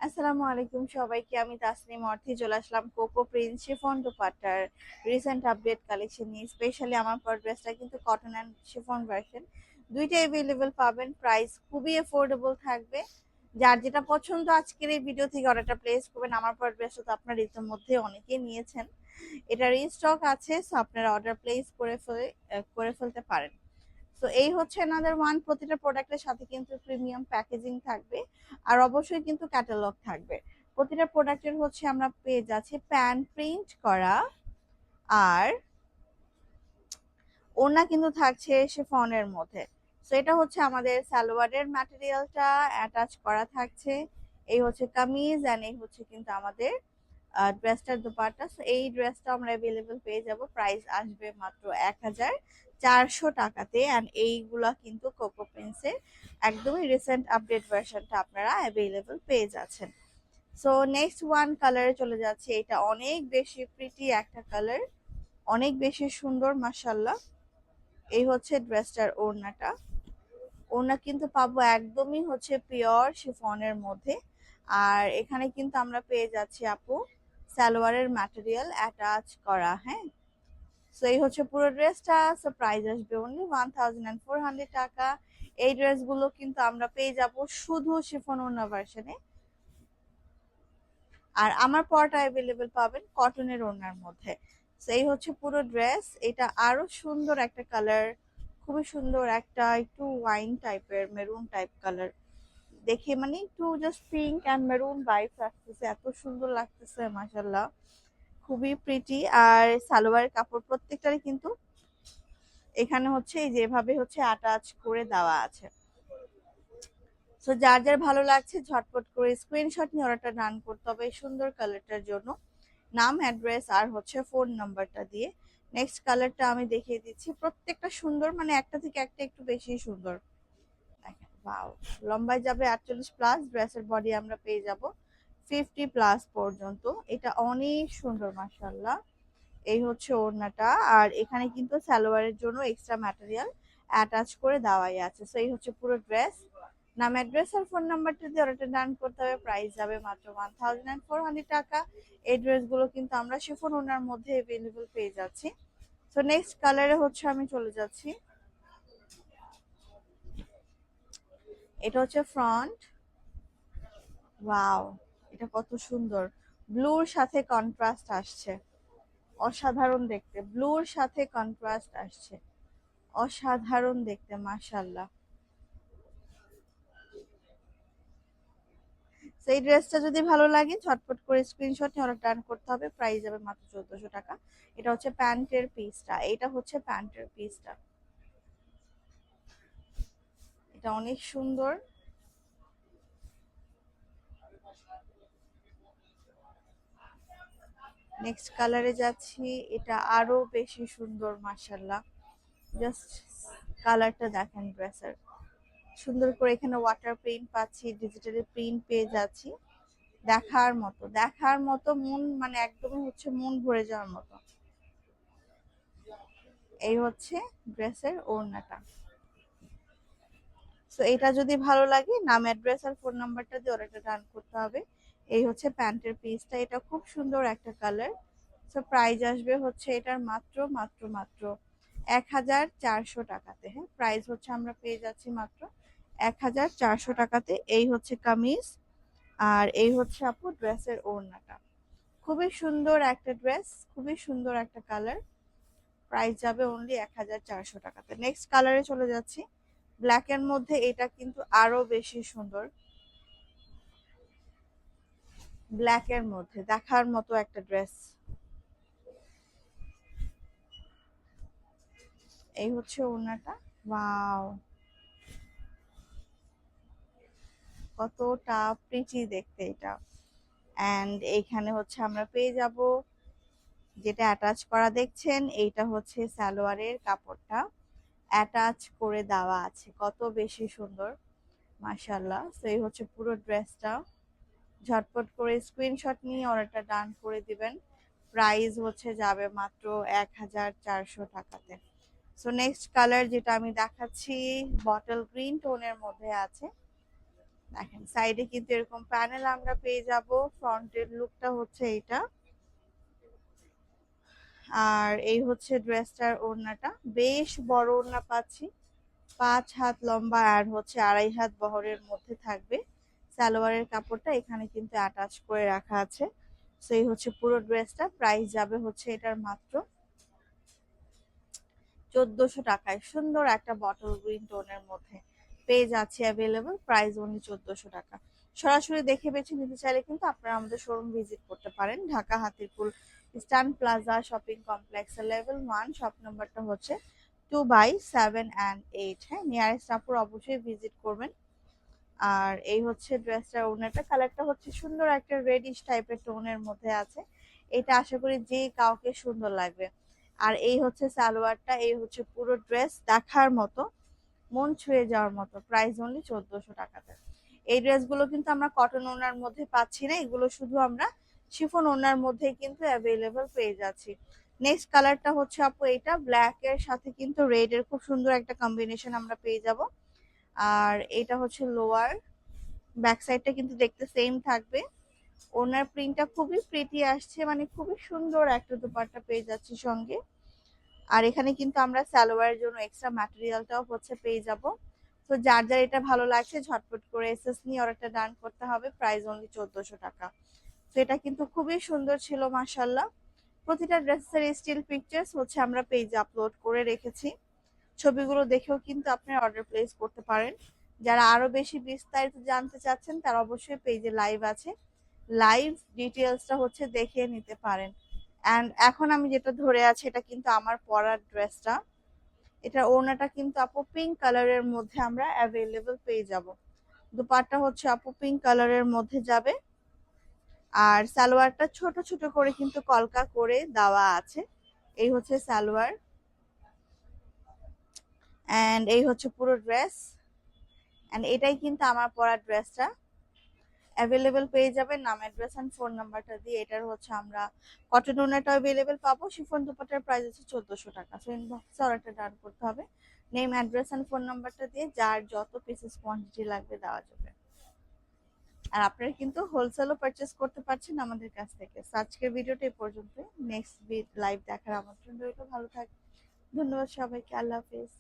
আসসালামু আলাইকুম সবাইকে। আমি তাসনিম অর্থী চলে আসলাম কোকো প্রিন্স শিফন দুপাট্টার রিসেন্ট আপডেট কালেকশন নিয়ে। স্পেশালি আমার পর ড্রেসটা কিন্তু কটন অ্যান্ড শিফন ভার্সন, দুইটাই অ্যাভেলেবেল পাবেন। প্রাইস খুবই অ্যাফোর্ডেবল থাকবে। যার যেটা পছন্দ আজকের এই ভিডিও থেকে অর্ডারটা প্লেস করবেন। আমার পর ড্রেসটা তো আপনার ইতিমধ্যে অনেকেই নিয়েছেন, এটা রিস্টক আছে, সো আপনারা অর্ডার প্লেস করে ফেলতে পারেন। তো এই হচ্ছে another ওয়ান। প্রতিটা প্রোডাক্টের সাথে কিন্তু প্রিমিয়াম প্যাকেজিং থাকবে, আর অবশ্যই কিন্তু ক্যাটালগ থাকবে। প্রতিটা প্রোডাক্টের হচ্ছে আমরা পেয়ে যাচ্ছি প্যান প্রিন্ট করা, আর ওড়না কিন্তু থাকছে শিফনের মধ্যে। তো এটা হচ্ছে আমাদের সালোয়ারের ম্যাটেরিয়ালটা অ্যাটাচ করা থাকছে। এই হচ্ছে কামিজ এন্ড এই হচ্ছে কিন্তু আমাদের ড্রেসটার দোপাট্টা। সো এই ড্রেসটা আমরা অ্যাভেলেবল পেয়ে যাব। প্রাইস আসবে মাত্র 1400 টাকাতে। অ্যান্ড এইগুলা কিন্তু কোকো প্রিন্সের একদমই রিসেন্ট আপডেট ভার্সনটা আপনারা অ্যাভেলেবল পেয়ে যাচ্ছেন। সো নেক্সট ওয়ান কালারে চলে যাচ্ছে। এটা অনেক বেশি প্রিটি একটা কালার, অনেক বেশি সুন্দর মাশাল্লাহ। এই হচ্ছে ড্রেসটার ওড়নাটা। ওড়না কিন্তু পাবো একদমই হচ্ছে পিওর শিফনের মধ্যে। আর এখানে কিন্তু আমরা পেয়ে যাচ্ছি আপু সালোয়ারের ম্যাটেরিয়াল অ্যাটাচ করা। হ্যাঁ, সো এই হচ্ছে পুরো ড্রেসটা। সো প্রাইস আসবে অনলি 1400 টাকা। এই ড্রেসগুলো কিন্তু আমরা পেয়ে যাব শুধু শিফন ওড়না ভার্সনে, আর আমার পরটা অ্যাভেলেবেল পাবেন কটনের ওড়নার মধ্যে। সো এই হচ্ছে পুরো ড্রেস। এটা আরো সুন্দর একটা কালার, খুবই সুন্দর একটা একটু ওয়াইন টাইপের মেরুন টাইপ কালার। দেখে মানে একটু just pink and maroon vibes আসতেছে, এত সুন্দর লাগতেছে মাশাল্লাহ, খুবই প্রিটি। আর সালোয়ারের কাপড় প্রত্যেকটারই কিন্তু এখানে হচ্ছে এই যেভাবে হচ্ছে অ্যাটাচ করে দেওয়া আছে। সো যার যার ভালো লাগছে ঝটপট করে স্ক্রিনশট নিয়ে অর্ডারটা ডান করতে হবে এই সুন্দর কালারটার জন্য। নাম, অ্যাড্রেস আর হচ্ছে ফোন নাম্বারটা দিয়ে। নেক্সট কালারটা আমি দেখিয়ে দিচ্ছি। প্রত্যেকটা সুন্দর, মানে একটা থেকে একটা একটু বেশি সুন্দর। ওয়াও, লম্বায় যাবে 48 প্লাস, ড্রেসের বডি আমরা পেয়ে যাব 50 প্লাস পর্যন্ত। এটা অনেক সুন্দর মাশাআল্লাহ। এই হচ্ছে ওড়নাটা, আর এখানে কিন্তু সালোয়ারের জন্য এক্সট্রা ম্যাটেরিয়াল অ্যাটাচ করে দেওয়াই আছে। সো এই হচ্ছে পুরো ড্রেস। নাম, অ্যাড্রেস আর ফোন নাম্বারটা দিয়ে অর্ডারটা ডান করতে হবে। প্রাইস যাবে মাত্র 1400 টাকা। এই ড্রেসগুলো কিন্তু আমরা শিফন ওড়নার মধ্যে অ্যাভেলেবল পেয়ে যাচ্ছি। সো নেক্সট কালারে হচ্ছে আমি চলে যাচ্ছি। এটা হচ্ছে ফ্রন্ট। ওয়াও, এটা কত সুন্দর, ব্লুর সাথে কন্ট্রাস্ট আসছে, অসাধারণ দেখতে। ব্লুর সাথে কন্ট্রাস্ট আসছে, অসাধারণ দেখতে মাশাল্লাহ। সেই ড্রেসটা যদি ভালো লাগে ঝটপট করে স্ক্রিনশট নিয়ে অর্ডার ডান করতে হবে। প্রাইস যাবে মাত্র 1400 টাকা। এটা হচ্ছে প্যান্টের পিসটা, এটা হচ্ছে প্যান্টের পিসটা। এটা অনেক সুন্দর। নেক্সট কালারে যাচ্ছি। এটা আরো বেশি সুন্দর মাশাল্লাহ। জাস্ট কালারটা দেখেন ড্রেসের, সুন্দর করে এখানে ওয়াটার প্রিন্ট পাচ্ছি, ডিজিটালি প্রিন্ট পেয়ে যাচ্ছি। দেখার মতো, দেখার মতো, মন মানে একদমই হচ্ছে মন ভরে যাওয়ার মতো। এই হচ্ছে ড্রেসের ওড়নাটা। সো এটা যদি ভালো লাগে নাম, অ্যাড্রেস আর ফোন নাম্বারটা দিয়ে অর্ডারটা ডান করতে হবে। এই হচ্ছে প্যান্টের পিসটা, এটা খুব সুন্দর একটা কালার। সো প্রাইস আসবে হচ্ছে এটার মাত্র মাত্র মাত্র 1400 টাকাতে। হ্যাঁ, প্রাইস হচ্ছে আমরা পেয়ে যাচ্ছি মাত্র 1400 টাকাতে। এই হচ্ছে কামিজ, আর এই হচ্ছে আপু ড্রেসের ওড়নাটা। খুবই সুন্দর একটা ড্রেস, খুবই সুন্দর একটা কালার। প্রাইস যাবে অনলি 1400 টাকাতে। নেক্সট কালারে চলে যাচ্ছি। ব্ল্যাক এর মধ্যে এটা কিন্তু আরো বেশি সুন্দর। ব্ল্যাক এর মধ্যে দেখার মতো একটা ড্রেস। এই হচ্ছে ওড়নাটা। ওয়াও, কতটা প্রিটি দেখতে এটা। এন্ড এইখানে হচ্ছে আমরা পেয়ে যাব যেটা অ্যাটাচ করা দেখছেন, এইটা হচ্ছে সালোয়ারের কাপড়টা অ্যাটাচ করে দেওয়া আছে, কত বেশি সুন্দর মাশাআল্লাহ। তো এই হচ্ছে পুরো ড্রেসটা। ঝটপট করে স্ক্রিনশট নিয়ে অর্ডারটা ডান করে দিবেন। প্রাইস হচ্ছে যাবে মাত্র 1400 টাকাতে। সো নেক্সট কালার যেটা আমি দেখাচ্ছি, বটল গ্রিন টোনের মধ্যে আছে। দেখেন সাইডে কিন্তু এরকম প্যানেল আমরা পেয়ে যাব। ফ্রন্টের লুকটা হচ্ছে এইটা। আর এই হচ্ছে ড্রেসটার ওড়নাটা, বেশ বড় ওড়না পাচ্ছি, 5 হাত লম্বা আর হচ্ছে 2.5 হাত বহরের মধ্যে থাকবে। সালোয়ারের কাপড়টা এখানে কিন্তু অ্যাটাচ করে রাখা আছে। সেই হচ্ছে পুরো ড্রেসটা। প্রাইস যাবে হচ্ছে এটার মাত্র 1400 টাকায়। সুন্দর একটা বটল গ্রিন টোনের মধ্যে পেয়ে যাচ্ছে অ্যাভেলেবল, প্রাইস অনলি 1400 টাকা। সরাসরি দেখে বেছে নিতে চাইলে কিন্তু আপনারা আমাদের শোরুম ভিজিট করতে পারেন, Dhaka Hatirpool eastern plaza shopping কমপ্লেক্সের লেভেল 1, শপ নাম্বারটা হচ্ছে 2/7 and 8। হ্যাঁ, নিয়ারেস্ট আপুর অবশ্যই ভিজিট করবেন। আর এই হচ্ছে ড্রেসটার ওড়নাটা, কালারটা হচ্ছে সুন্দর একটা রেডিশ টাইপের টোনের মধ্যে আছে। এটা আশা করি যে কাউকে সুন্দর লাগবে। আর এই হচ্ছে সালোয়ারটা, এই হচ্ছে পুরো ড্রেস, দেখার মতো, মন ছুঁয়ে যাওয়ার মতো। প্রাইস অনলি 1400 টাকাতে। এই ড্রেসগুলো কিন্তু আমরা কটন ওড়নার মধ্যে পাচ্ছি না, এগুলো শুধু আমরা শিফন ওড়নার মধ্যে কিন্তু অ্যাভেলেবল পেয়ে যাচ্ছি। নেক্সট কালারটা হচ্ছে আপু এটা, ব্ল্যাক এর সাথে কিন্তু রেড এর খুব সুন্দর একটা কম্বিনেশন আমরা পেয়ে যাব। আর এটা হচ্ছে লোয়ার, ব্যাক সাইডটা কিন্তু দেখতে সেম থাকবে। ওনার প্রিন্টটা খুবই প্রিটি আসছে, মানে খুবই সুন্দর একটা দুপাট্টা পেয়ে যাচ্ছি সঙ্গে। আর এখানে কিন্তু আমরা সালোয়ারের জন্য এক্সট্রা ম্যাটেরিয়ালটাও হচ্ছে পেয়ে যাব। তো যার যার এটা ভালো লাগছে ঝটপট করে এসএস নিয়ে অর্ডারটা ডান করতে হবে। প্রাইস অনলি 1400 টাকা। তো এটা কিন্তু খুবই সুন্দর ছিল মাশাআল্লাহ। প্রতিটা ড্রেসের স্টিল পিকচার্স হচ্ছে আমরা পেজে আপলোড করে রেখেছি, ছবিগুলো দেখেও কিন্তু আপনি অর্ডার প্লেস করতে পারেন। যারা আরো বেশি বিস্তারিত জানতে চাচ্ছেন তারা অবশ্যই পেজে লাইভ আছে, লাইভ ডিটেলসটা হচ্ছে দেখিয়ে নিতে পারেন। অ্যান্ড এখন আমি যেটা ধরে আছি এটা কিন্তু আমার পরার ড্রেসটা। এটা ওড়নাটা কিন্তু আপু পিঙ্ক কালারের মধ্যে আমরা অ্যাভেলেবল পেয়ে যাব। দুপাট্টা হচ্ছে আপু পিঙ্ক কালারের মধ্যে যাবে। আর সালোয়ারটা ছোট ছোট করে কিন্তু কলকা করে দেওয়া আছে। এই হচ্ছে সালোয়ার, অ্যান্ড এই হচ্ছে পুরো ড্রেস। অ্যান্ড এটাই কিন্তু আমার পরা ড্রেসটা। অ্যাভেলেবেল পেয়ে যাবেন নাম, অ্যাড্রেস অ্যান্ড ফোন নাম্বারটা দিয়ে। এটার হচ্ছে আমরা কটন ওড়নাটা অ্যাভেলেবেল পাবো। শিফন দুপাট্টার প্রাইস হচ্ছে 1400 টাকা। সো ইনবক্সে অর্ডারটা ডান করতে হবে, নেম, অ্যাড্রেস অ্যান্ড ফোন নাম্বারটা দিয়ে, যার যত পিসেস কোয়ান্টিটি লাগবে দেওয়া যাবে। আর আপনারা কিন্তু হোলসেলও পারচেস করতে পারছেন আমাদের কাছ থেকে। সো আজকের ভিডিওটা এই পর্যন্ত। নেক্সট লাইভ দেখার আমন্ত্রণ রইল। ভালো থাকবেন, ধন্যবাদ সবাইকে, আল্লাহ হাফেজ।